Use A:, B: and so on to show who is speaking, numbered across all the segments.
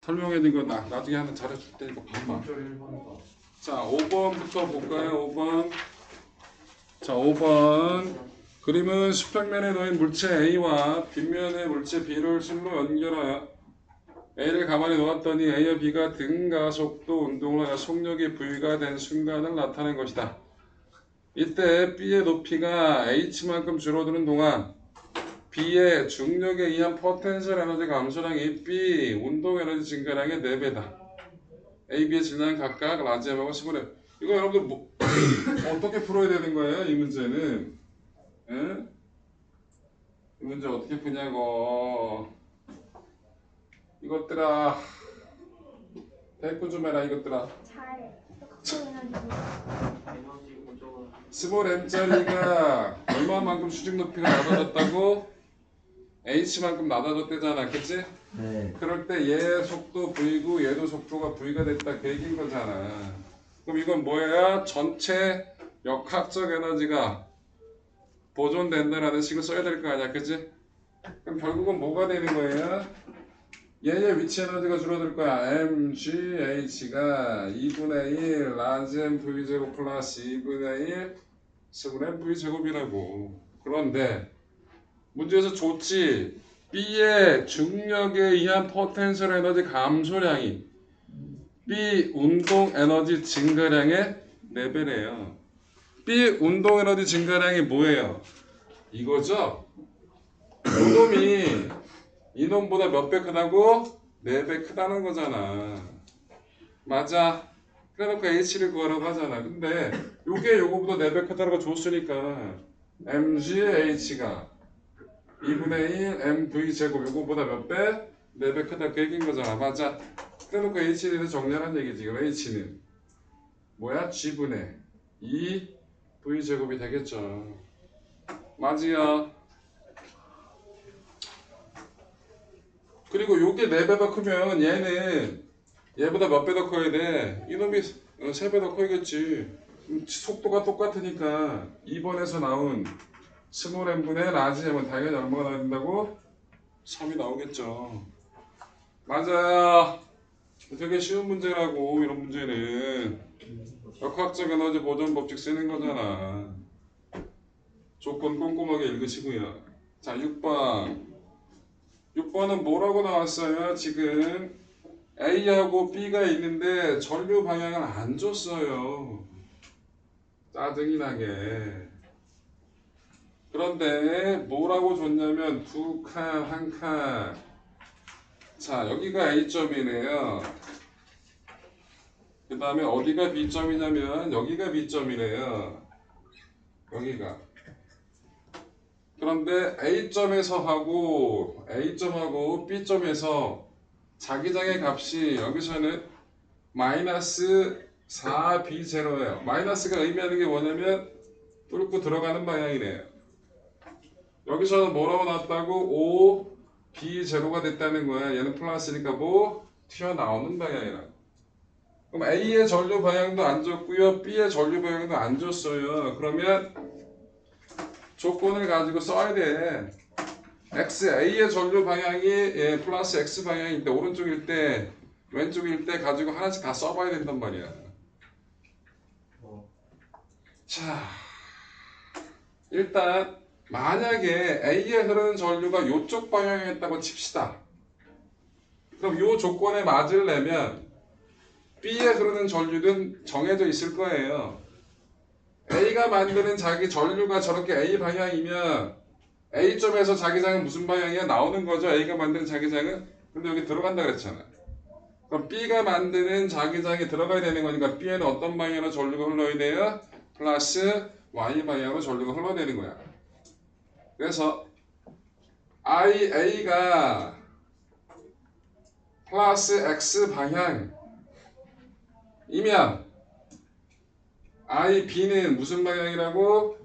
A: 설명해준 거 나중에 하나 잘해줄 테니까 봐봐. 자, 5번부터 볼까요? 5번. 자, 5번. 그림은 수평면에 놓인 물체 A와 뒷면의 물체 B를 실로 연결하여 A를 가만히 놓았더니 A와 B가 등가 속도 운동을 하여 속력이 V가 된 순간을 나타낸 것이다. 이때 B의 높이가 H만큼 줄어드는 동안 B의 중력에 의한 포텐셜 에너지 감소량이 B 운동 에너지 증가량의 4배다. A, B의 질량은 각각 라지 M하고 15래. 이거 여러분들 어떻게 풀어야 되는 거예요? 이 문제는. 에? 이 문제 어떻게 푸냐고. 이것들아. 대꾸 좀 해라 이것들아. 스몰 M짜리가 얼마만큼 수직 높이가 낮아졌다고? H만큼 낮아졌대잖아, 그치?
B: 네.
A: 그럴 때 얘 속도 V고 얘도 속도가 V가 됐다 그 얘기인 거잖아. 그럼 이건 뭐야? 전체 역학적 에너지가 보존된다라는 식을 써야 될 거 아니야, 그치? 그럼 결국은 뭐가 되는 거예요? 얘의 위치 에너지가 줄어들 거야. mgH가 2분의 1 라지 m v제곱 플러스 2분의 1 세분의 m v제곱이라고. 그런데 문제에서 줬지. B의 중력에 의한 포텐셜 에너지 감소량이 B 운동 에너지 증가량의 4배래요. B 운동 에너지 증가량이 뭐예요? 이거죠? 요놈이 이놈보다 몇 배 크다고? 4배 크다는 거잖아. 맞아. 그래놓고 H를 구하라고 하잖아. 근데 요게 요거보다 4배 크다고 줬으니까 mgH가 2분의 1 mv 제곱 요거보다 몇 배? 4배 크다 그 얘기인 거잖아. 맞아. 그래놓고 H에 대해서 정리하는 얘기지. 그럼 H는 뭐야? G분의 2 v 제곱이 되겠죠. 맞지요? 그리고 요게 4배 더 크면 얘는 얘보다 몇 배 더 커야 돼? 이놈이 3배 더 커야겠지. 속도가 똑같으니까 2번에서 나온 스몰 m분의 라지 m은 당연히 얼마가 나야 된다고? 3이 나오겠죠. 맞아요. 되게 쉬운 문제라고. 이런 문제는 역학적 에너지 보존 법칙 쓰는 거잖아. 조건 꼼꼼하게 읽으시고요. 자, 6번. 6번은 뭐라고 나왔어요? 지금 A하고 B가 있는데 전류 방향을 안 줬어요. 짜증이 나게. 그런데 뭐라고 줬냐면 두 칸, 한 칸. 자, 여기가 A점이래요. 그 다음에 어디가 B점이냐면 여기가 B점이래요. 여기가. 그런데 A점에서 하고 A점하고 B점에서 자기장의 값이 여기서는 마이너스 4B0예요. 마이너스가 의미하는 게 뭐냐면 뚫고 들어가는 방향이래요. 여기서는 뭐라고 나왔다고? 5B0가 됐다는 거야. 얘는 플러스니까 뭐? 튀어나오는 방향이라. 그럼 A의 전류 방향도 안 줬고요. B의 전류 방향도 안 줬어요. 그러면 조건을 가지고 써야 돼. A의 전류 방향이 플러스 X 방향일 때 오른쪽일 때 왼쪽일 때 가지고 하나씩 다 써봐야 된단 말이야. 자, 일단 만약에 A에 흐르는 전류가 이쪽 방향에 있다고 칩시다. 그럼 이 조건에 맞으려면 B에 흐르는 전류는 정해져 있을 거예요. A가 만드는 자기 전류가 저렇게 A 방향이면 A점에서 자기장은 무슨 방향이야? 나오는 거죠. A가 만드는 자기장은. 근데 여기 들어간다 그랬잖아. 그럼 B가 만드는 자기장이 들어가야 되는 거니까 B에는 어떤 방향으로 전류가 흘러야 돼요? 플러스 Y 방향으로 전류가 흘러야 되는 거야. 그래서 A가 플러스 X 방향이면 B는 무슨 방향이라고?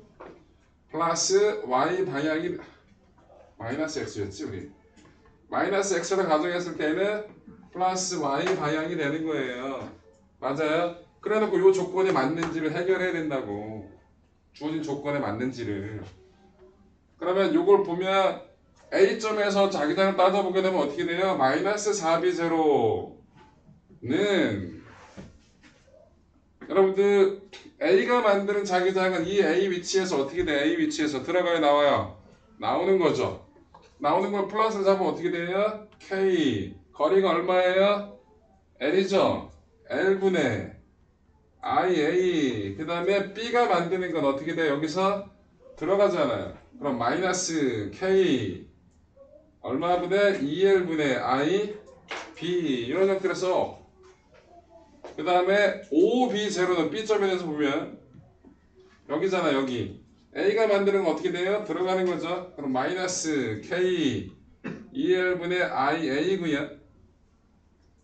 A: 플러스 Y 방향이 마이너스 X였지 우리. 마이너스 X를 가정했을 때는 플러스 Y 방향이 되는 거예요. 맞아요? 그래놓고 이 조건이 맞는지를 해결해야 된다고. 주어진 조건에 맞는지를. 그러면 이걸 보면 A점에서 자기장을 따져보게 되면 어떻게 돼요? 마이너스 4b 제로는 여러분들 A가 만드는 자기장은 이 A 위치에서 어떻게 돼? A 위치에서 들어가요 나와요? 나오는 거죠. 나오는 걸 플러스를 잡으면 어떻게 돼요? K 거리가 얼마예요? L이죠. L분의 IA 그 다음에 B가 만드는 건 어떻게 돼요? 여기서 들어가잖아요. 그럼 마이너스 K 얼마분의 2L분의 I B 이런 형태로 써. 그 다음에 OB0는 B점에 대해서 보면 여기잖아 여기 A가 만드는 건 어떻게 돼요? 들어가는 거죠. 그럼 마이너스 K 2L분의 IA고요.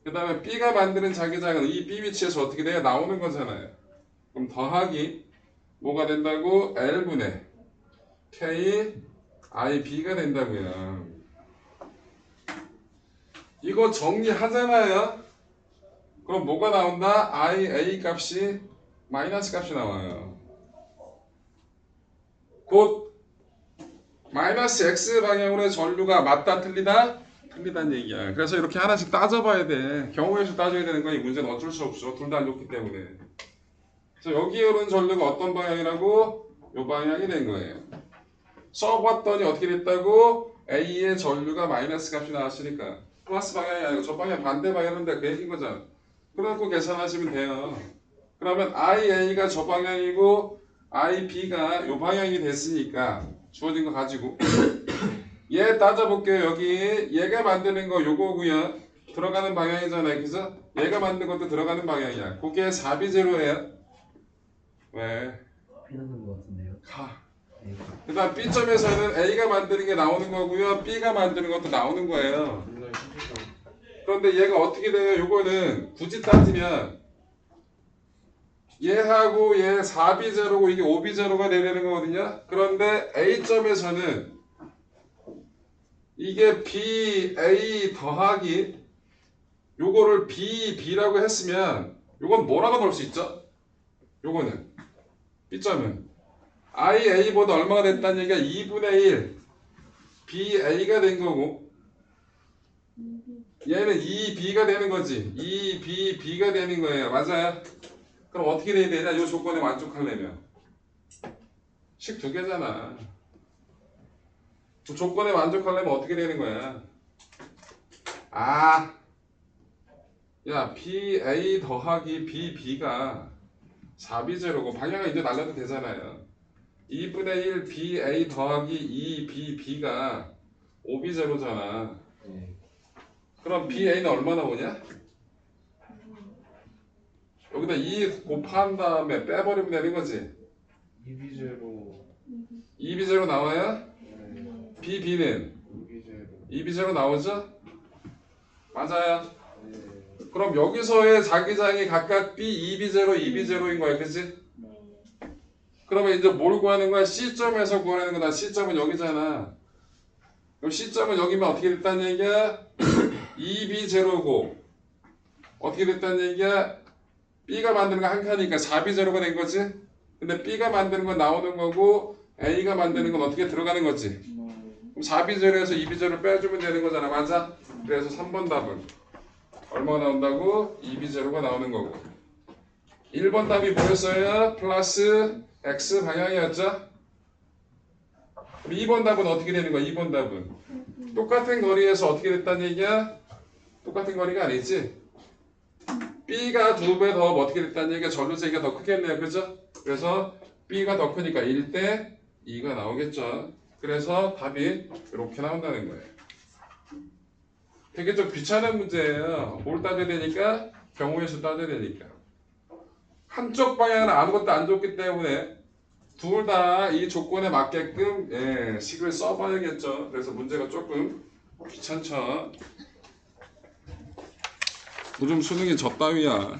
A: 그 다음에 B가 만드는 자기장은 이 B 위치에서 어떻게 돼요? 나오는 거잖아요. 그럼 더하기 뭐가 된다고? L분의 K IB가 된다고요. 이거 정리하잖아요. 그럼 뭐가 나온다? IA 값이 마이너스 값이 나와요. 곧 마이너스 X 방향으로의 전류가 맞다 틀리다? 틀리다는 얘기야. 그래서 이렇게 하나씩 따져봐야 돼. 경우의 수 따져야 되는 거 이 문제는 어쩔 수 없어. 둘 다 안 좋기 때문에. 그래서 여기에 오는 전류가 어떤 방향이라고? 요 방향이 된 거예요. 써봤더니 어떻게 됐다고? A의 전류가 마이너스 값이 나왔으니까 플러스 방향이 아니고 저 방향 반대 방향인데 그 얘기인 거잖아. 그래갖고 계산하시면 돼요. 그러면 IA가 저 방향이고 IB가 요 방향이 됐으니까 주어진 거 가지고 얘 따져볼게요. 여기 얘가 만드는 거 요거고요. 들어가는 방향이잖아요. 그래서 얘가 만든 것도 들어가는 방향이야. 그게 4B0예요. 왜?
B: 피나는 것 같은데요.
A: 가.
B: 네.
A: 그 다음 B점에서는 A가 만드는 게 나오는 거고요. B가 만드는 것도 나오는 거예요. 그런데 얘가 어떻게 돼요? 요거는 굳이 따지면 얘하고 얘 4B0고 이게 5B0가 되는 거거든요. 그런데 A점에서는 이게 BA 더하기 요거를 BB라고 했으면 요건 뭐라고 넣을 수 있죠? 요거는 B점은 IA보다 얼마가 됐다는 얘기가 2분의 1 BA가 된 거고 얘는 2B가 되는 거지. 2BB가 되는 거예요. 맞아요? 그럼 어떻게 돼야 되냐? 이 조건에 만족하려면 식 두 개잖아. 그 조건에 만족하려면 어떻게 되는 거야? 아, 야 BA 더하기 BB가 4B0고 방향은 이제 날려도 되잖아요. 2분의 1 BA 더하기 2BB가 5B0잖아.
B: 네.
A: 그럼 BA는 얼마 나오냐? 여기다 2 곱한 다음에 빼버리면 되는 거지.
B: 2B0
A: 2B0 나와요?
B: 네.
A: BB는
B: 2B0
A: 2B0 나오죠? 맞아요.
B: 네.
A: 그럼 여기서의 자기장이 각각 B, 2B0, 2B0인 거야. 그치?
C: 네.
A: 그러면 이제 뭘 구하는 거야? C점에서 구하는 거다. C점은 여기잖아. 그럼 C점은 여기면 어떻게 됐다는 얘기야? 2B0고 어떻게 됐다는 얘기야? B가 만드는 거 한 칸이니까 4B0가 된 거지? 근데 B가 만드는 건 나오는 거고 A가 만드는 건 어떻게 들어가는 거지?
C: 네.
A: 그럼 4B0에서 2B0를 빼주면 되는 거잖아. 맞아? 그래서 3번 답은 얼마가 나온다고? 2B0가 나오는 거고 1번 답이 뭐였어요? 플러스 X 방향이었죠? 그럼 2번 답은 어떻게 되는 거야? 2번 답은 똑같은 거리에서 어떻게 됐다는 얘기야? 똑같은 거리가 아니지? B가 2배 더 어떻게 됐다는 얘기가 전류세기가 더 크겠네요. 그죠? 그래서 B가 더 크니까 1대 2가 나오겠죠. 그래서 답이 이렇게 나온다는 거예요. 되게 좀 귀찮은 문제예요. 뭘 따져야 되니까? 경우의 수 따져야 되니까. 한쪽 방향은 아무것도 안 좋기 때문에 둘 다 이 조건에 맞게끔 식을 써봐야겠죠. 그래서 문제가 조금 귀찮죠. 요즘 수능이 저 따위야.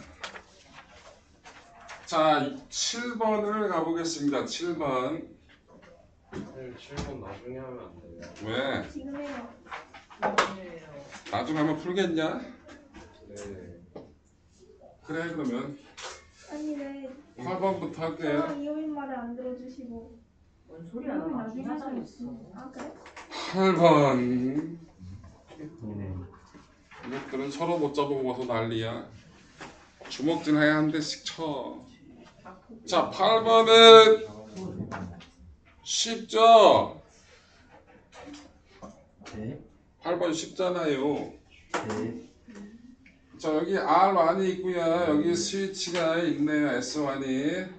A: 자, 7번을 가보겠습니다. 7번.
B: 선생님 7번 나중에 하면 안 돼요.
A: 왜?
C: 지금 해요.
A: 나중에 하면 풀겠냐?
B: 네.
A: 그래, 그러면
C: 아니 왜
A: 8번부터 할게요.
C: 저랑 이호인 말을 안 들어주시고 뭔 소리야? 나 나중에 하자겠어.
D: 아 그래?
A: 8번.
B: 네.
A: 이것들은 서로 못 잡아먹어서 난리야. 주먹질 해야 한 대씩 쳐. 자, 8번은 쉽죠?
B: 네.
A: 8번 쉽잖아요.
B: 네.
A: 자, 여기 R1이 있고요. 여기 스위치가 있네요. S1이.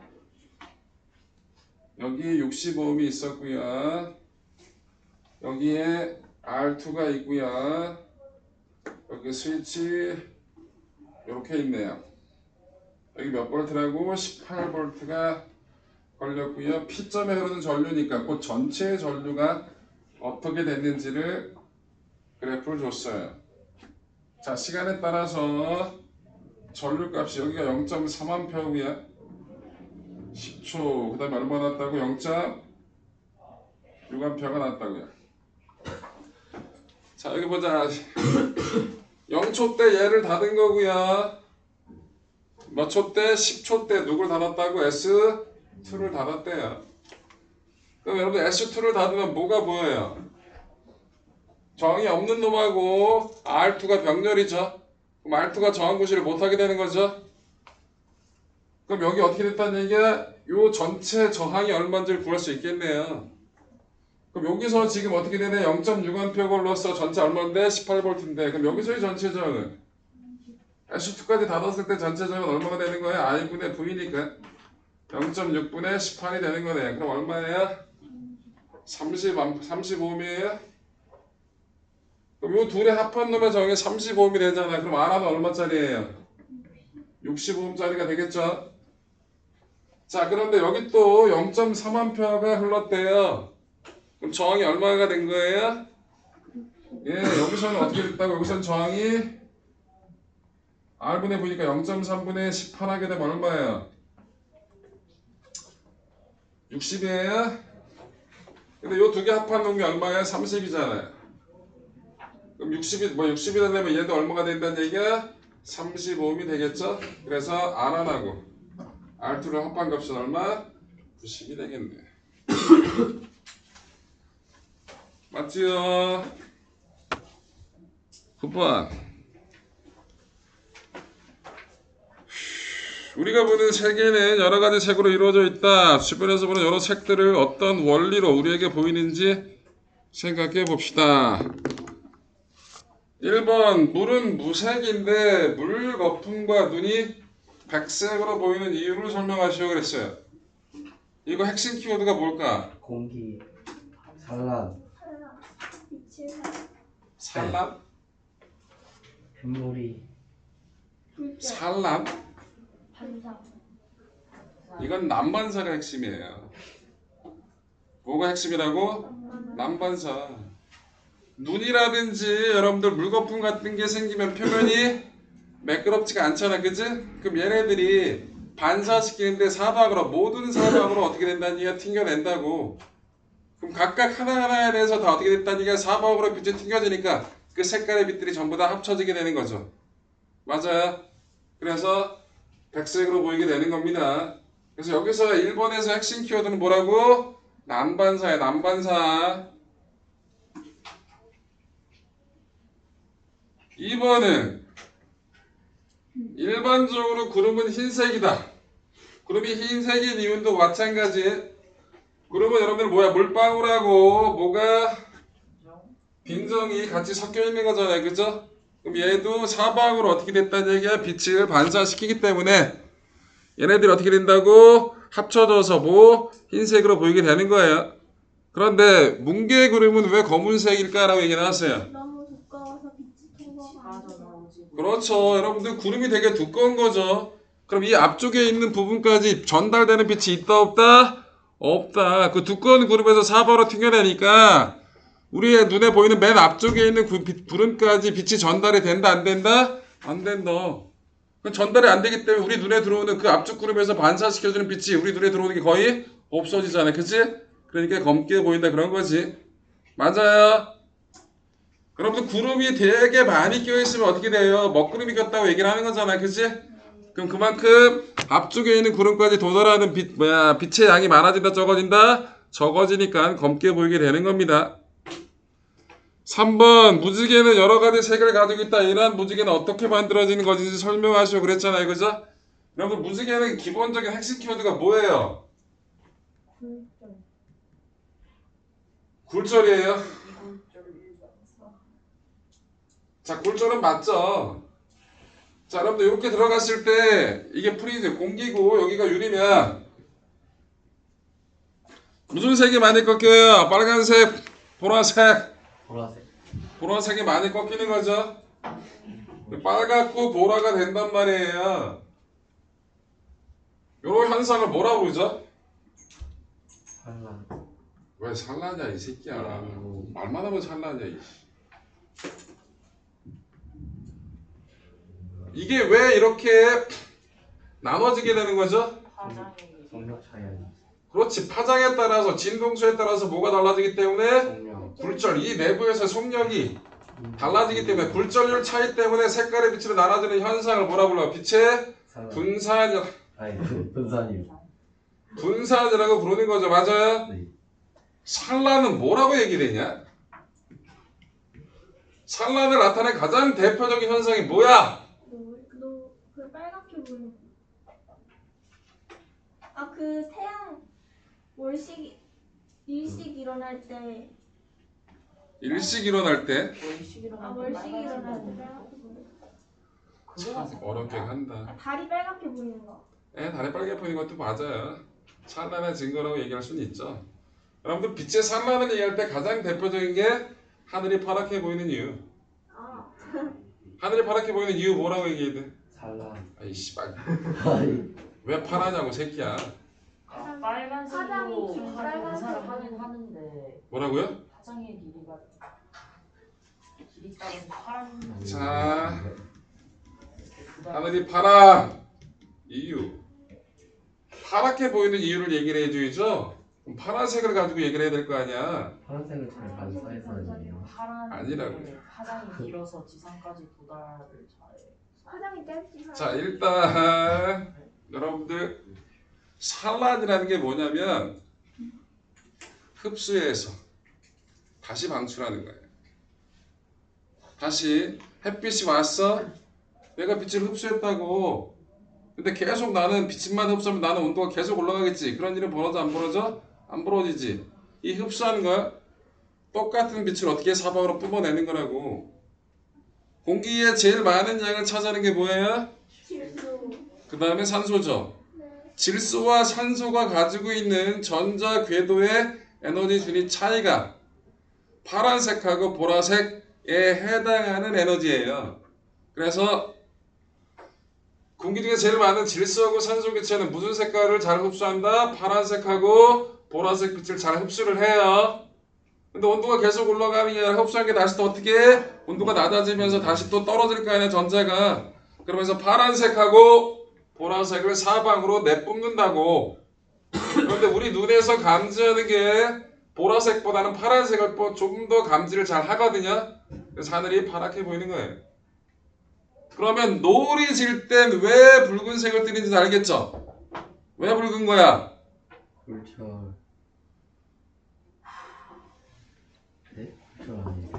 A: 여기 65ohm이 있었고요. 여기에 R2가 있고요. 여기 스위치 이렇게 있네요. 여기 몇 볼트라고? 18볼트가 걸렸고요. P점에 흐르는 전류니까 그 전체 전류가 어떻게 됐는지를 그래프를 줬어요. 자, 시간에 따라서 전류값이 여기가 0.3A고요. 10초. 그 다음에 얼마 났다고? 0.6A가 났다고요. 자, 여기 보자. 0초 때 얘를 닫은 거고요. 몇 초 때? 10초 때 누굴 닫았다고? S2를 닫았대요. 그럼 여러분 S2를 닫으면 뭐가 보여요? 저항이 없는 놈하고 R2가 병렬이죠. 그럼 R2가 저항 구실을 못하게 되는 거죠. 그럼 여기 어떻게 됐다는 얘기야? 요 전체 저항이 얼마인지를 구할 수 있겠네요. 그럼 여기서 지금 어떻게 되네? 0.6A 걸로써 전체 얼마인데? 18V인데 그럼 여기서의 전체 저항은? S2까지 닫았을 때 전체 저항은 얼마가 되는 거예요? I분의 V니까 0.6분의 18이 되는 거네. 그럼 얼마예요? 35ohm이에요? 그럼 요 둘의 합한 놈의 저항이 35ohm이 되잖아. 그럼 R는 얼마짜리예요? 65ohm짜리가 되겠죠? 자, 그런데 여기 또 0.3A가 흘렀대요. 그럼 저항이 얼마가 된 거예요? 예, 여기서는 어떻게 됐다고? 여기서는 저항이 R분의 V니까 0.3분의 18 하게 되면 얼마예요? 60이에요? 근데 요 두 개 합한 놈이 얼마예요? 30이잖아요. 그럼 60이 되려면 얘도 얼마가 된다는 얘기야? 35ohm이 되겠죠? 그래서 R1하고 R2를 합한 값은 얼마? 90이 되겠네. 맞지요? 9번. 우리가 보는 세계는 여러 가지 색으로 이루어져 있다. 주변에서 보는 여러 색들을 어떤 원리로 우리에게 보이는지 생각해 봅시다. 1번 물은 무색인데 물 거품과 눈이 백색으로 보이는 이유를 설명하시오 그랬어요. 이거 핵심 키워드가 뭘까?
B: 공기. 산란.
D: 빛을
A: 산란?
B: 빗물이.
D: 불빛
A: 산란?
D: 반사
A: 이건 난반사가 핵심이에요. 뭐가 핵심이라고? 난반사. 눈이라든지 여러분들 물거품 같은 게 생기면 표면이 매끄럽지가 않잖아, 그지? 그럼 얘네들이 반사시키는데 사방으로 모든 사방으로 어떻게 된다는 얘기가 튕겨낸다고. 그럼 각각 하나하나에 대해서 다 어떻게 됐다는 얘기가 사방으로 빛이 튕겨지니까 그 색깔의 빛들이 전부 다 합쳐지게 되는 거죠. 맞아요. 그래서 백색으로 보이게 되는 겁니다. 그래서 여기서 1번에서 핵심 키워드는 뭐라고? 난반사야, 난반사. 2번은 일반적으로 구름은 흰색이다. 구름이 흰색인 이유도 마찬가지. 구름은 여러분들 뭐야? 물방울하고 뭐가 빈정이 같이 섞여 있는 거잖아요. 그죠? 그럼 얘도 사방으로 어떻게 됐다는 얘기야? 빛을 반사시키기 때문에 얘네들이 어떻게 된다고? 합쳐져서 뭐 흰색으로 보이게 되는 거예요. 그런데 뭉게의 구름은 왜 검은색일까라고 얘기 나왔어요.
D: 너무 두꺼워서 빛이 통과가
A: 그렇죠. 여러분들 구름이 되게 두꺼운 거죠. 그럼 이 앞쪽에 있는 부분까지 전달되는 빛이 있다 없다? 없다. 그 두꺼운 구름에서 사방으로 튕겨내니까 우리의 눈에 보이는 맨 앞쪽에 있는 구름까지 빛이 전달이 된다 안 된다? 안 된다. 전달이 안 되기 때문에 우리 눈에 들어오는 그 앞쪽 구름에서 반사시켜주는 빛이 우리 눈에 들어오는 게 거의 없어지잖아요. 그치? 그러니까 검게 보인다 그런 거지. 맞아요. 여러분들 구름이 되게 많이 껴있으면 어떻게 돼요? 먹구름이 꼈다고 얘기를 하는 거잖아. 그치? 그럼 그만큼 앞쪽에 있는 구름까지 도달하는 빛의 양이 많아진다 적어진다? 적어지니까 검게 보이게 되는 겁니다. 3번 무지개는 여러 가지 색을 가지고 있다. 이러한 무지개는 어떻게 만들어지는 것인지 설명하시오 그랬잖아요. 그죠? 여러분 무지개는 기본적인 핵심 키워드가 뭐예요? 굴절이에요. 자, 굴절은 맞죠? 자, 여러분들 이렇게 들어갔을 때 이게 프리즈 공기고 여기가 유리면 무슨 색이 많이 꺾여요? 빨간색, 보라색.
B: 보라색.
A: 보라색이 많이 꺾이는 거죠. 빨갛고 보라가 된단 말이에요. 이런 현상을 뭐라고 그러죠?
B: 산란.
A: 왜 산란이야 이 새끼야. 말만 하면 산란이야 이. 이게 왜 이렇게 나눠지게 되는 거죠?
B: 성력 차이 아니야.
A: 그렇지. 파장에 따라서 진동수에 따라서 뭐가 달라지기 때문에
B: 성력.
A: 굴절 이 내부에서 속력이 달라지기 때문에 굴절률 차이 때문에 색깔의 빛으로 나눠지는 현상을 뭐라 불러요? 빛의
B: 산란.
A: 분산
B: 아니 분산이요.
A: 분산이라고 부르는 거죠. 맞아요?
B: 네.
A: 산란은 뭐라고 얘기되냐? 산란을 나타낸 가장 대표적인 현상이 뭐야?
D: 그 빨갛게 보이는. 아, 그 태양 월식 일식 일어날 때.
A: 일식 일어날 때
D: 월식 일어날 때 빨갛게 보이는.
A: 참 어렵게 한다.
D: 달이 빨갛게 보이는 거.
A: 다리 빨개 보이는 것도 맞아요. 산란의 증거라고 얘기할 수는 있죠. 여러분들 빛의 산란을 얘기할 때 가장 대표적인 게 하늘이 파랗게 보이는 이유.
D: 아,
A: 하늘이 파랗게 보이는 이유 뭐라고 얘기해야 돼?
B: 산란.
A: 아이 씨발
B: 아니.
A: 왜 파라냐고 새끼야.
C: 빨간색으로
D: 파장이
C: 분사를
D: 빨간색.
C: 하긴 하는데
A: 뭐라고요?
C: 파장의 길이 따라서 파란
A: 자
C: 그다음
A: 하늘이 파라 이유. 파랗게 보이는 이유를 얘기를 해줘야죠. 그럼 파란색을 가지고 얘기를 해야 될 거 아니야.
B: 파란색을 잘 반사해서 아니에요.
C: 파란
A: 아니라고요.
C: 파장이 길어서 지상까지 도달을 잘해.
D: 화장이 짧지.
A: 자 일단 여러분들 산란이라는 게 뭐냐면 흡수해서 다시 방출하는 거예요. 다시 햇빛이 왔어. 내가 빛을 흡수했다고. 근데 계속 나는 빛만 흡수하면 나는 온도가 계속 올라가겠지. 그런 일은 벌어져 안 벌어져? 안 벌어지지. 이 흡수하는 거야. 똑같은 빛을 어떻게 사방으로 뿜어내는 거라고. 공기에 제일 많은 양을 차지하는 게 뭐예요?
D: 질소.
A: 그 다음에 산소죠.
D: 네.
A: 질소와 산소가 가지고 있는 전자 궤도의 에너지 준위 차이가 파란색하고 보라색에 해당하는 에너지예요. 그래서 공기 중에 제일 많은 질소하고 산소 기체는 무슨 색깔을 잘 흡수한다? 파란색하고 보라색 빛을 잘 흡수를 해요. 근데 온도가 계속 올라가는 게 아니라 흡수한 게 다시 또 어떻게 해? 온도가 낮아지면서 다시 또 떨어질 거 아니야 전자가. 그러면서 파란색하고 보라색을 사방으로 내뿜는다고. 그런데 우리 눈에서 감지하는 게 보라색보다는 파란색을 좀 더 감지를 잘 하거든요. 그래서 하늘이 파랗게 보이는 거예요. 그러면 노을이 질 땐 왜 붉은색을 띠는지 알겠죠? 왜 붉은 거야?
B: 굴절. 네? 굴절 아니에요.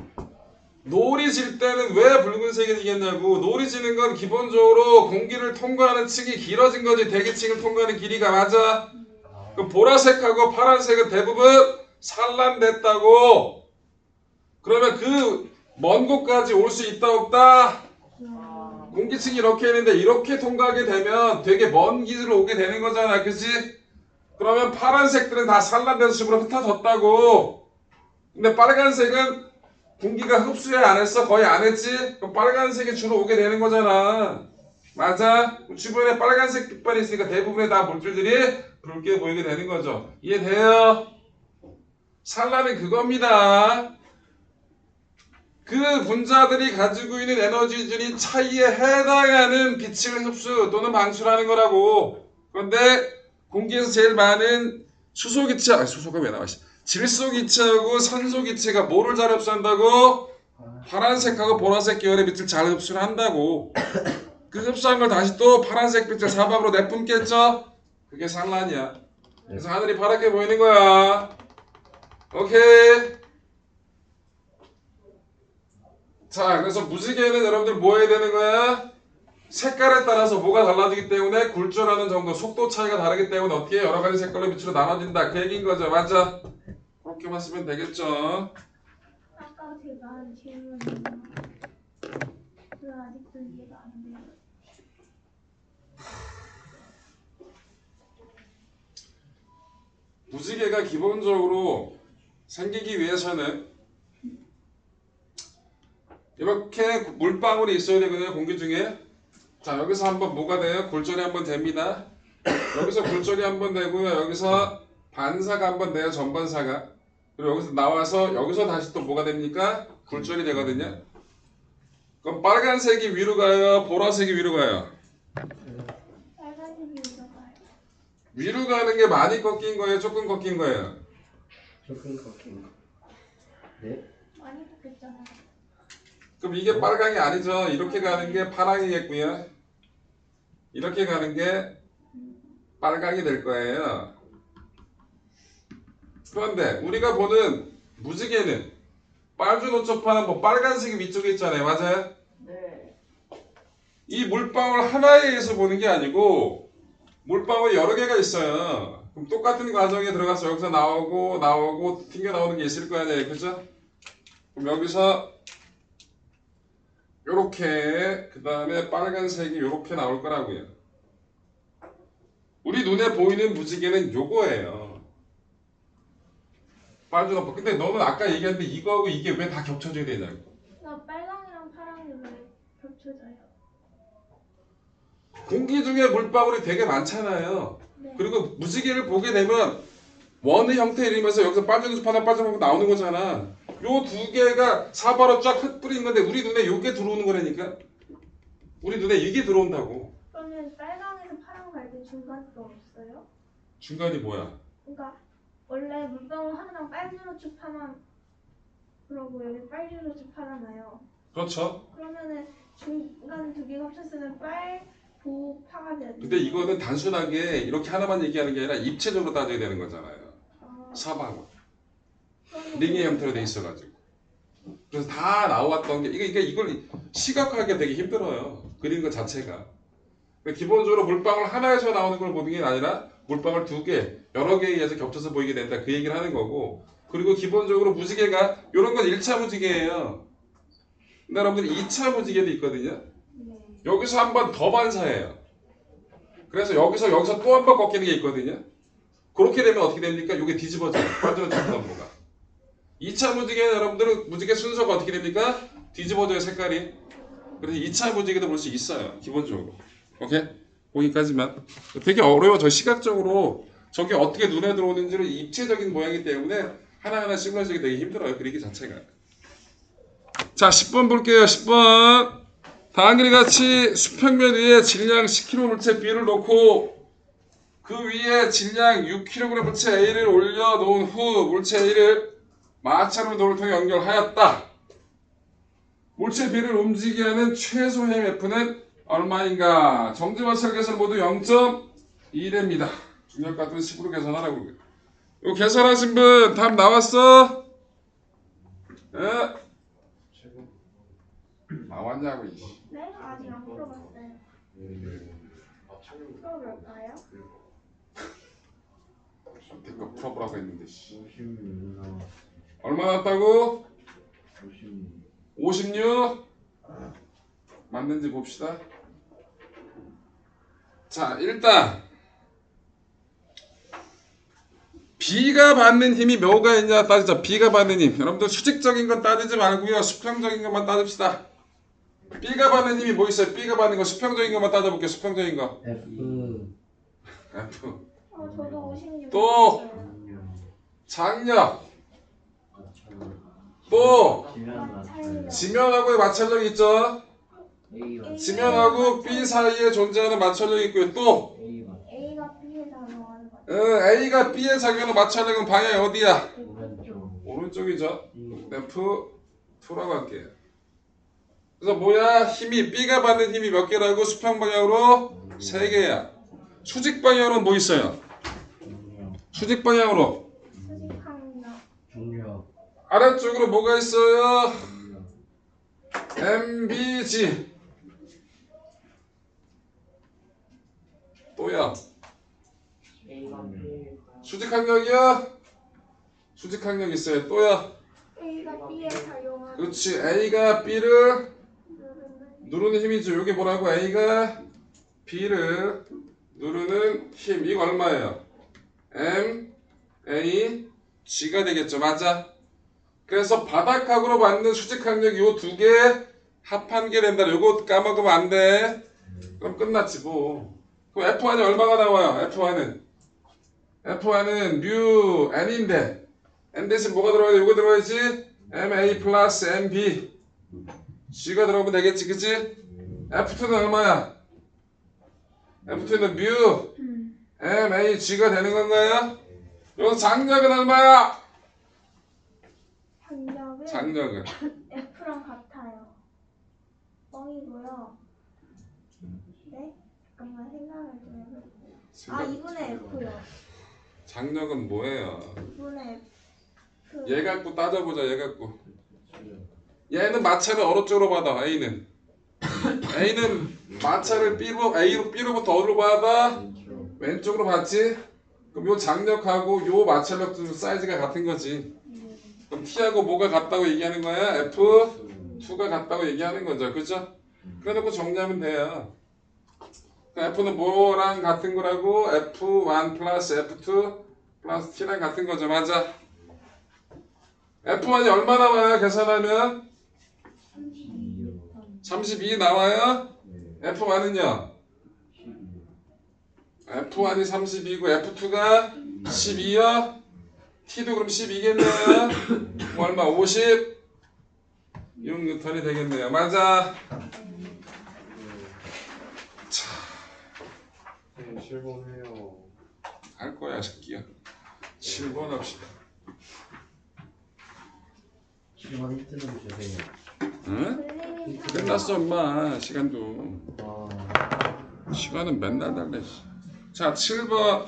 A: 노을이 질 때는 왜 붉은색이 지겠냐고. 노을이 지는 건 기본적으로 공기를 통과하는 층이 길어진 거지. 대기층을 통과하는 길이가. 맞아. 그럼 보라색하고 파란색은 대부분 산란됐다고. 그러면 그 먼 곳까지 올 수 있다 없다? 공기층이 이렇게 있는데 이렇게 통과하게 되면 되게 먼 길로 오게 되는 거잖아. 그치? 그러면 파란색들은 다 산란돼서 집으로 흩어졌다고. 근데 빨간색은 공기가 흡수해 안 했어? 거의 안 했지? 그럼 빨간색이 주로 오게 되는 거잖아. 맞아? 주변에 빨간색 빛반이 있으니까 대부분의 다 물질들이 붉게 보이게 되는 거죠. 이해돼요? 산란은 그겁니다. 그 분자들이 가지고 있는 에너지 준위 차이에 해당하는 빛을 흡수 또는 방출하는 거라고. 그런데 공기에서 제일 많은 수소기체, 수소가 왜 나와? 질소기체하고 산소기체가 뭐를 잘 흡수한다고? 파란색하고 보라색 계열의 빛을 잘 흡수를 한다고. 그 흡수한 걸 다시 또 파란색 빛을 사방으로 내뿜겠죠? 그게 산란이야. 그래서 하늘이 파랗게 보이는 거야. 오케이. 자, 그래서 무지개는 여러분들 뭐 해야 되는 거야? 색깔에 따라서 뭐가 달라지기 때문에 굴절하는 정도, 속도 차이가 다르기 때문에 어떻게 여러 가지 색깔로 밑으로 나눠진다. 그 얘기인 거죠. 맞죠? 그렇게만 쓰면 되겠죠.
D: 아까 제가 한 질문이 왜 아직도 이해가 안 돼요?
A: 무지개가 기본적으로 생기기 위해서는 이렇게 물방울이 있어야 되거든요. 공기 중에. 자, 여기서 한번 뭐가 돼요? 굴절이 한번 됩니다. 여기서 굴절이 한번 되고요. 여기서 반사가 한번 돼요. 전반사가. 그리고 여기서 나와서 여기서 다시 또 뭐가 됩니까? 굴절이 되거든요. 그럼 빨간색이 위로 가요? 보라색이 위로 가요?
D: 빨간색이 올라가요.
A: 위로 가는 게 많이 꺾인 거예요? 조금 꺾인 거예요?
B: 조금 꺾인 거. 네?
D: 많이 바뀌었잖아요.
A: 그럼 이게 빨강이 아니죠. 이렇게 가는 게 파랑이겠고요. 이렇게 가는 게 빨강이 될 거예요. 그런데 우리가 보는 무지개는 빨주노초파는 뭐 빨간색이 위쪽에 있잖아요. 맞아요?
C: 네.
A: 이 물방울 하나에 의해서 보는 게 아니고 물방울이 여러 개가 있어요. 그럼 똑같은 과정에 들어가서 여기서 나오고 튕겨 나오는 게 있을 거 아니에요. 그죠? 그럼 여기서 요렇게 그 다음에 빨간색이 요렇게 나올 거라고요. 우리 눈에 보이는 무지개는 요거예요. 빨주노파. 근데 너는 아까 얘기했는데 이거하고 이게 왜 다 겹쳐져야 되냐고.
D: 나 빨강이랑 파랑이 왜 겹쳐져요?
A: 공기 중에 물방울이 되게 많잖아요.
D: 네.
A: 그리고 무지개를 보게 되면 원의 형태 이름에서 여기서 빨주노초파나 빨주노파 나오는 거잖아. 요 두 개가 사바로 쫙 흩뿌린 건데 우리 눈에 요게 들어오는 거라니까. 우리 눈에 이게 들어온다고.
D: 그러면 빨강에서 파랑 갈 때 중간이 또 없어요?
A: 중간이 뭐야?
D: 그러니까 원래 물방울 하나랑 빨주노초 파랑 그러고 여기 빨주노초 파라나요.
A: 그렇죠.
D: 그러면은 중간 두 개가 합쳤을 때는 빨보파가 돼야 돼요.
A: 근데 이거는 단순하게 이렇게 하나만 얘기하는 게 아니라 입체적으로 따져야 되는 거잖아요. 사방울. 링의 형태로 돼 있어가지고. 그래서 다 나왔던 게 이걸 시각화하기가 되게 힘들어요. 그리는 것 자체가. 그러니까 기본적으로 물방울 하나에서 나오는 걸 보는 게 아니라 물방울 두 개, 여러 개에 의해서 겹쳐서 보이게 된다. 그 얘기를 하는 거고. 그리고 기본적으로 무지개가 이런 건 1차 무지개예요. 근데 여러분들 2차 무지개도 있거든요.
D: 네.
A: 여기서 한 번 더 반사해요. 그래서 여기서 또 한 번 꺾이는 게 있거든요. 그렇게 되면 어떻게 됩니까? 이게 뒤집어져요. 빠져나오는 넘버가. 2차 무지개는 여러분들은 무지개 순서가 어떻게 됩니까? 뒤집어져요, 색깔이. 그래서 2차 무지개도 볼 수 있어요, 기본적으로. 오케이? 거기까지만. 되게 어려워. 저 시각적으로 저게 어떻게 눈에 들어오는지를 입체적인 모양이기 때문에 하나하나 시뮬러지기 되게 힘들어요, 그리기 자체가. 자, 10번 볼게요. 10번. 다음과 같이 수평면 위에 질량 10kg 물체 B를 놓고 그 위에 질량 6kg 물체 A를 올려놓은 후 물체 A를 마찰로 돌을 통해 연결하였다. 물체 B를 움직이게 하는 최소 힘 F는 얼마인가? 정지 마찰 계산 모두 0.2됩니다. 중력 같은 식으로 계산하라고. 이거 계산하신 분 답 나왔어? 예? 나왔냐고.
D: 네? 아직 안 풀어봤어요. 풀어볼까요?
A: 그거 풀어보라고 했는데.
B: 56 나왔어.
A: 얼마 나왔다고?
B: 56.
A: 56? 맞는지 봅시다. 자, 일단 B가 받는 힘이 뭐가 있냐 따지자. B가 받는 힘. 여러분들 수직적인 건 따지지 말고요. 수평적인 것만 따집시다. B가 받는 힘이 뭐 있어요? B가 받는 거 수평적인 것만 따져볼게요. 수평적인 거.
B: F.
A: F.
D: 저도 56.
A: 또! 장력. 또 지면하고의 마찰력이 있죠. 지면하고 B 사이에 존재하는 마찰력이 있고요. 또
D: A가 B에 작용하는 거.
A: A가 B에 작용하는 마찰력은 방향이 어디야?
B: 오른쪽.
A: 오른쪽이죠. F2라고 할게요. 그래서 뭐야? 힘이 B가 받는 힘이 몇 개라고? 수평 방향으로 3개야. 수직 방향으로는 뭐 있어요? 수직 방향으로
D: 수직항력.
A: 아래쪽으로 뭐가 있어요? MBG. 또야.
C: A가 B일까요?
A: 수직항력이야? 수직항력 있어요. 또야.
D: A가 B에 작용하는
A: 그렇지. A가 B를
D: 누르는
A: 누르는 힘이죠. 여기 뭐라고? A가 B를 누르는 힘. 이거 얼마예요? M, A, G가 되겠죠. 맞아. 그래서 바닥각으로 맞는 수직항력 요 두 개 합한 게 된다. 요거 까먹으면 안 돼. 그럼 끝났지 뭐. 그럼 F1이 얼마가 나와요? F1은 뮤 N인데 N 대신 뭐가 들어가야 돼? 요거 들어가야지. MA 플러스 MB G가 들어오면 되겠지. 그치? F2는 얼마야? F2는 뮤 MA G가 되는 건가요? 여기서 장력은 얼마야?
D: 장력은
A: 장력은
D: F랑 같아요. 뻥이고요. 네? 잠깐만 생각을 좀 해볼게요. 2분의 F요.
A: 장력은 뭐예요?
D: 2분의 F.
A: 얘 갖고 따져보자. 얘 갖고 얘는 마찰을 어느 쪽으로 받아? A는 마찰을 B로부터 어디로 받아? 왼쪽으로 받지? 그럼 요 장력하고 요 마찰력도 사이즈가 같은 거지. 그럼 T하고 뭐가 같다고 얘기하는 거야? F2가 같다고 얘기하는 거죠. 그죠? 그래놓고 정리하면 돼요. F는 뭐랑 같은 거라고? F1 플러스 F2 플러스 T랑 같은 거죠. 맞아. F1이 얼마 나와요? 계산하면 32 나와요? F1은요? F1이 32고 F2가 12요? T도 그럼 12겠네요? 뭐 얼마? 50? 6N이 되겠네요. 맞아.
B: 선생님 7번 해요.
A: 할 거야 새끼야. 7번 합시다.
E: 7번 힌트 좀 주세요.
A: 응?
D: 선생님
A: 끝났어 엄마. 시간도.
E: 와,
A: 시간은 맨날 달래. 자 7번.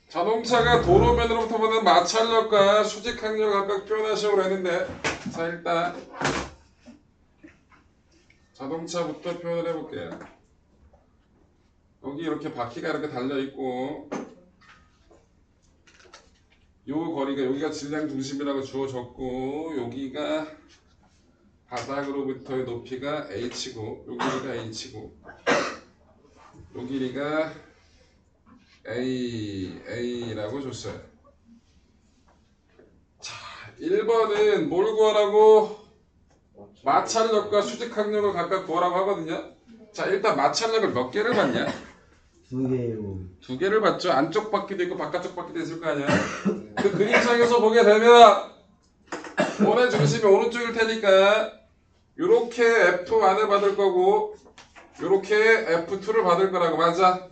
A: 자동차가 도로면으로부터 보는 마찰력과 수직항력을 각각 표현하시라고 했는데, 자 일단 자동차부터 표현을 해볼게요. 여기 이렇게 바퀴가 이렇게 달려있고 요 거리가 여기가 질량 중심이라고 주어졌고 여기가 바닥으로부터의 높이가 h고 요 길이가 h고 요 길이가 a라고 줬어요. 자 1번은 뭘 구하라고? 마찰력과 수직항력을 각각 구하라고 하거든요. 자 일단 마찰력을 몇 개를 받냐?
E: 2개요.
A: 2개를 받죠. 안쪽 바퀴도 있고 바깥쪽 바퀴도 있을 거 아니야. 그 그림상에서 보게 되면 원의 중심이 오른쪽일 테니까 요렇게 F1을 받을 거고 요렇게 F2를 받을 거라고. 맞아.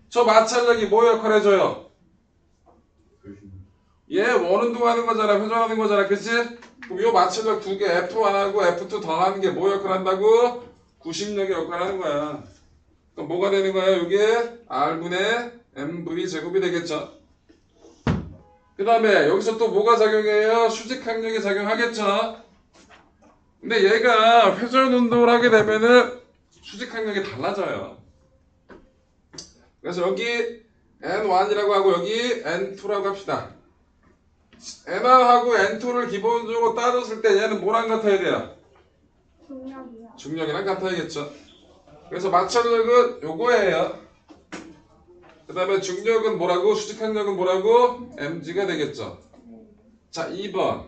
A: 저 마찰력이 뭐 역할 해줘요? 얘 원운동하는 거잖아. 회전하는 거잖아. 그치? 그럼 요 마찰력 2개 F1하고 F2 더하는 게 뭐 역할 한다고? 구심력의 역할을 하는 거야. 그럼 뭐가 되는 거야? 이게 R분의 MV 제곱이 되겠죠. 그 다음에 여기서 또 뭐가 작용해요? 수직항력이 작용하겠죠. 근데 얘가 회전 운동을 하게 되면은 수직항력이 달라져요. 그래서 여기 N1이라고 하고 여기 N2라고 합시다. N1하고 N2를 기본적으로 따졌을 때 얘는 뭐랑 같아야 돼요?
D: 중력이요.
A: 중력이랑 같아야겠죠. 그래서 마찰력은 요거예요. 그 다음에 중력은 뭐라고? 수직항력은 뭐라고? mg가 되겠죠. 자 2번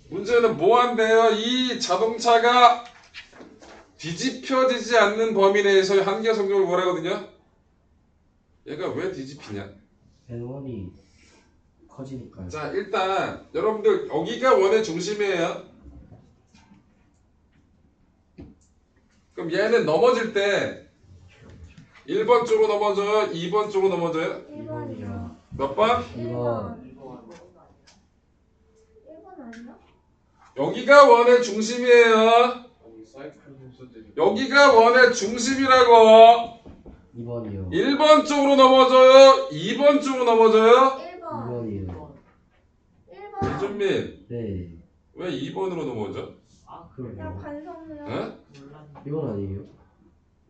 A: 문제는 뭐 한대요? 이 자동차가 뒤집혀지지 않는 범위 내에서의 한계 속력을 뭐라거든요? 얘가 왜 뒤집히냐?
E: N1이 커지니까요.
A: 자 일단 여러분들 여기가 원의 중심이에요. 그럼 얘는 넘어질 때 1번 쪽으로 넘어져요? 2번 쪽으로 넘어져요?
D: 1번이요.
A: 몇 번?
E: 2번.
D: 1번 아니야?
A: 여기가 원의 중심이에요.
B: 아니 사이클 순서들이
A: 여기가 원의 중심이라고.
E: 2번이요.
A: 1번 쪽으로 넘어져요? 2번 쪽으로 넘어져요?
D: 1번.
E: 2번이요.
A: 이준민
E: 네.
A: 왜 2번으로 넘어져?
C: 아
D: 그냥
E: 그러게요.
D: 관성이요.
A: 어?
C: 몰랐네.
E: 이건 아니에요?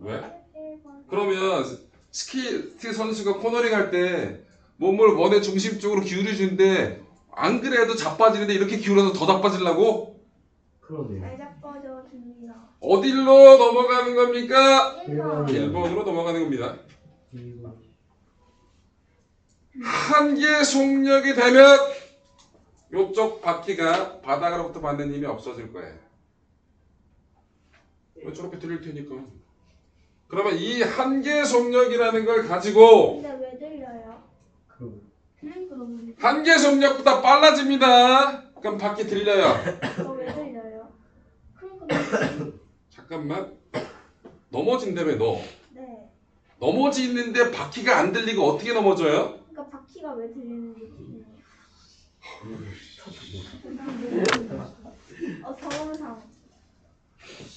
A: 왜?
D: 1번.
A: 그러면 스키 선수가 코너링 할 때 몸을 원의 중심 쪽으로 기울여 주는데 안 그래도 자빠지는데 이렇게 기울여서 더 자빠지려고?
E: 그러네요.
D: 잘 잡아줘 줍니다.
A: 어디로 넘어가는 겁니까?
D: 1번.
A: 1번으로 넘어가는 겁니다.
E: 1번.
A: 한계 속력이 되면 이쪽 바퀴가 바닥으로부터 받는 힘이 없어질 거예요. 왜 저렇게 들릴 테니까. 그러면 이 한계 속력이라는 걸 가지고
D: 근데 왜 들려요?
E: 그럼
D: 들리니까 너무
A: 한계 속력보다 빨라집니다. 그럼 바퀴 들려요.
D: 왜 들려요? 그러니까
A: 잠깐만. 넘어진다며 너.
D: 네.
A: 넘어지는데 바퀴가 안 들리고 어떻게 넘어져요?
D: 그러니까 바퀴가 왜 들리는지 궁금해요. 경험상.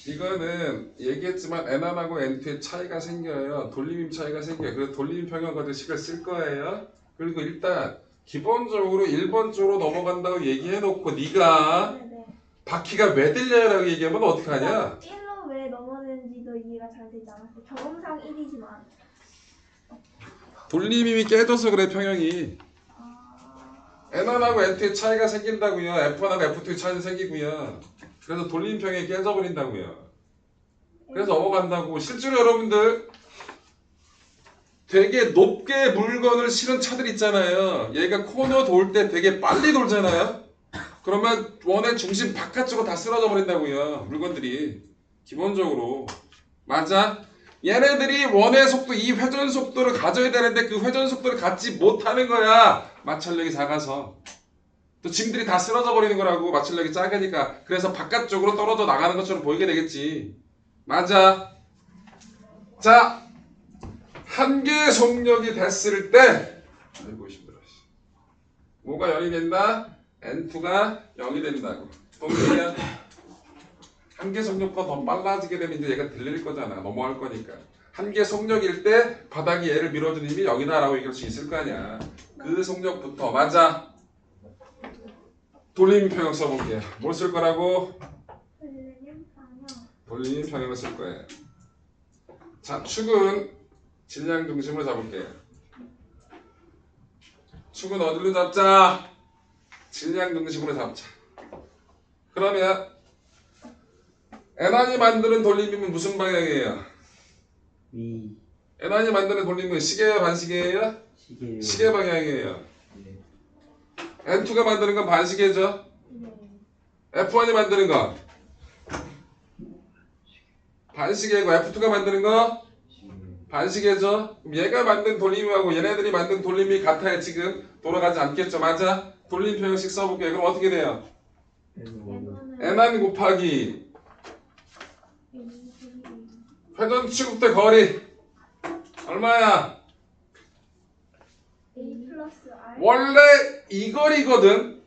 A: 이거는 얘기했지만 N1하고 N2의 차이가 생겨요. 돌림힘 차이가 생겨요. 그래서 돌림힘 평형 가지고 식을 쓸 거예요. 그리고 일단 기본적으로 1번 쪽으로 넘어간다고 얘기해놓고 네가
D: 네네.
A: 바퀴가 왜 들려요라고 얘기하면 어떡하냐?
D: 1로 왜 넘어지는지도 이해가 잘 되지 않았어요. 경험상 1이지만.
A: 돌림힘이 깨져서 그래 평형이. N1하고 N2의 차이가 생긴다고요. F1하고 F2의 차이가 생기고요. 그래서 돌림힘 평형이 깨져버린다고요. 그래서 넘어간다고. 실제로 여러분들 되게 높게 물건을 실은 차들 있잖아요. 얘가 코너 돌 때 되게 빨리 돌잖아요. 그러면 원의 중심 바깥쪽으로 다 쓰러져 버린다고요. 물건들이 기본적으로. 맞아? 얘네들이 원의 속도, 이 회전 속도를 가져야 되는데 그 회전 속도를 갖지 못하는 거야. 마찰력이 작아서. 또 짐들이 다 쓰러져 버리는 거라고. 마찰력이 작으니까. 그래서 바깥쪽으로 떨어져 나가는 것처럼 보이게 되겠지. 맞아. 자, 한계 속력이 됐을 때, 아이고 힘들어. 뭐가 0이 된다? N2가 0이 된다고. 동의야? 한계 속력보다 더 빨라지게 되면 이제 얘가 들릴 거잖아. 넘어갈 거니까. 한계 속력일 때 바닥이 얘를 밀어주는 힘이 0이다라고 얘기할 수 있을 거 아니야. 그 속력부터. 맞아. 돌림 평형 써볼게. 뭘 쓸 거라고? 돌림 평형을 쓸 거예요. 자, 축은 질량 중심으로 잡을게요. 축은 어디로 잡자? 질량 중심으로 잡자. 그러면 N안이 만드는 돌림힘은 무슨 방향이에요?
E: 위.
A: N안이 만드는 돌림은 시계예요, 반시계예요?
E: 시계요.
A: 시계 방향이에요.
E: 네.
A: N2가 만드는 건 반시계죠? F1이 만드는 거 반시계고 F2가 만드는 거 반시계죠? 그럼 얘가 만든 돌림하고 얘네들이 만든 돌림이 같아요. 지금 돌아가지 않겠죠? 맞아? 돌림 표현식 써볼게요. 그럼 어떻게 돼요? N안 곱하기 회전 취급대 거리 얼마야?
D: A 플러스 R.
A: 원래 이 거리거든.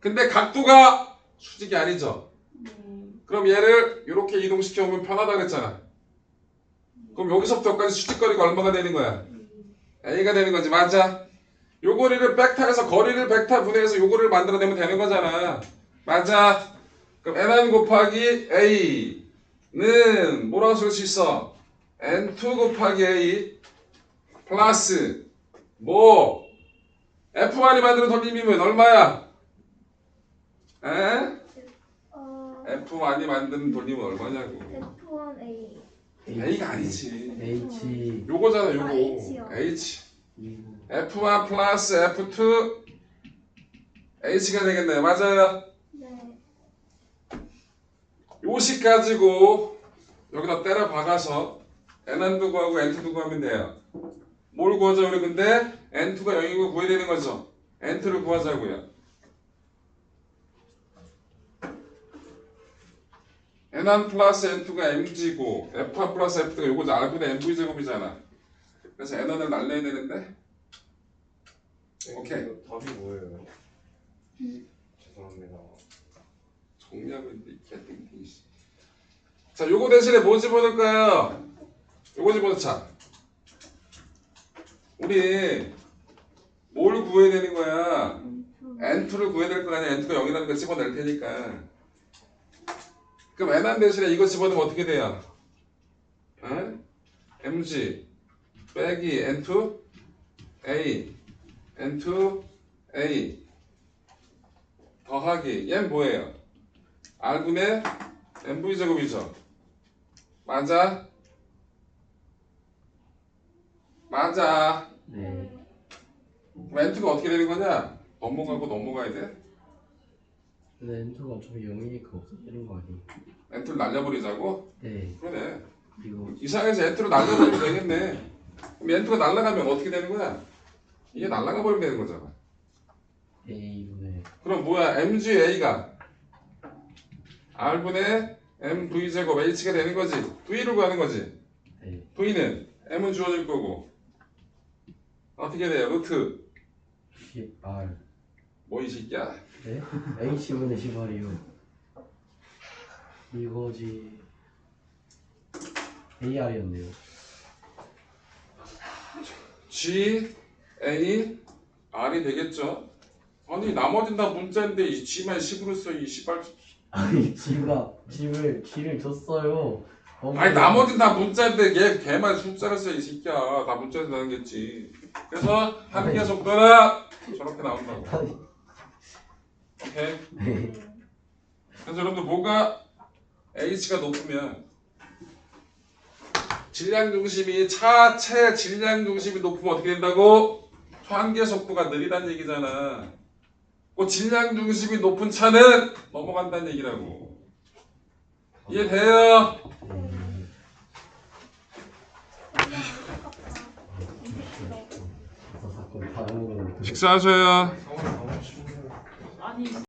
A: 근데 각도가 수직이 아니죠. 그럼 얘를 이렇게 이동시켜 보면 편하다 그랬잖아. 그럼 여기서부터 여기까지 수직거리가 얼마가 되는 거야? A가 되는 거지. 맞아? 요 거리를 벡터에서 거리를 벡터 분해해서 요 거리를 만들어내면 되는 거잖아. 맞아? 그럼 N1 곱하기 A는 뭐라고 쓸 수 있어? N2 곱하기 A 플러스 뭐 F1이 만드는 돌림힘은 얼마야? 에? F1이 만드는 돌림은 얼마냐고.
D: F1A.
A: A가 아니지.
E: H.
A: 요거잖아 요거.
D: H요.
A: H.
E: 2.
A: F1 플러스 F2 H가 되겠네요. 맞아요.
D: 네.
A: 요식 가지고 여기다 때려 박아서 N1도 구하고 N2도 구하면 돼요. 뭘 구하자 우리 근데 N2가 0이고 구해야 되는 거죠. N2를 구하자고요. N1 플러스 N2가 MG고 F1 플러스 F2가 요거죠. R분의 MV 제곱이잖아. 그래서 N1을 날려야 되는데 오케이.
B: 이거 답이 뭐예요? 죄송합니다.
A: 정리하면 개땡땡. 자, 요거 대신에 뭐 집어넣을까요? 요거 집어넣자. 우리 뭘 구해야 되는 거야? N2를 구해야 될 거 아니야. N2가 0이라는 거 집어낼 테니까. 그럼 N1 대신에 이거 집어넣으면 어떻게 돼요? 어? MG 빼기 N2 A N2 A 더하기 얘는 뭐예요? R분의 MV 제곱이죠. 맞아? 맞아.
E: 네.
A: 그럼 N2가 어떻게 되는 거냐? 넘어가고 넘어가야 돼?
E: 근데 엔터가 어차피 0이니까 없어지는 거 아니에요?
A: N2를 날려버리자고?
E: 네.
A: 그러네.
E: 이거
A: 이상해서 N2를 날려버리면 되겠네. 그럼 N2가 날아가면 어떻게 되는 거야? 이게 날아가 버리면 되는 거잖아.
E: A분의
A: 그럼 뭐야? MGA가 R분의 MV제곱 H가 되는 거지. V를 구하는 거지.
E: 네.
A: V는 M은 주어질 거고 어떻게 돼요? 루트
E: 10R
A: 뭐 이 새끼야?
E: 네? H분의 10R이요. 이거지 AR이었네요.
A: G, A, R이 되겠죠? 아니 나머지는 다 문자인데 이 G만 10으로 써. 이 씨발.
E: 아니 G를 줬어요.
A: 아니 나머지는 다 문자인데 걔만 숫자를 써. 이 새끼야. 다 문자에서 나오겠지. 그래서 한계 속도라 저렇게 나온다고.
E: 아니
A: 오케이?
E: 네.
A: 그래서 여러분들 뭐가 H가 높으면 질량 중심이 차체 질량 중심이 높으면 어떻게 된다고? 한계 속도가 느리다는 얘기잖아. 그 질량 중심이 높은 차는 넘어간다는 얘기라고. 이해돼요?
E: 사건 다른 거
A: 식사하셔요.
B: 성원 너무 심해요.
C: 아니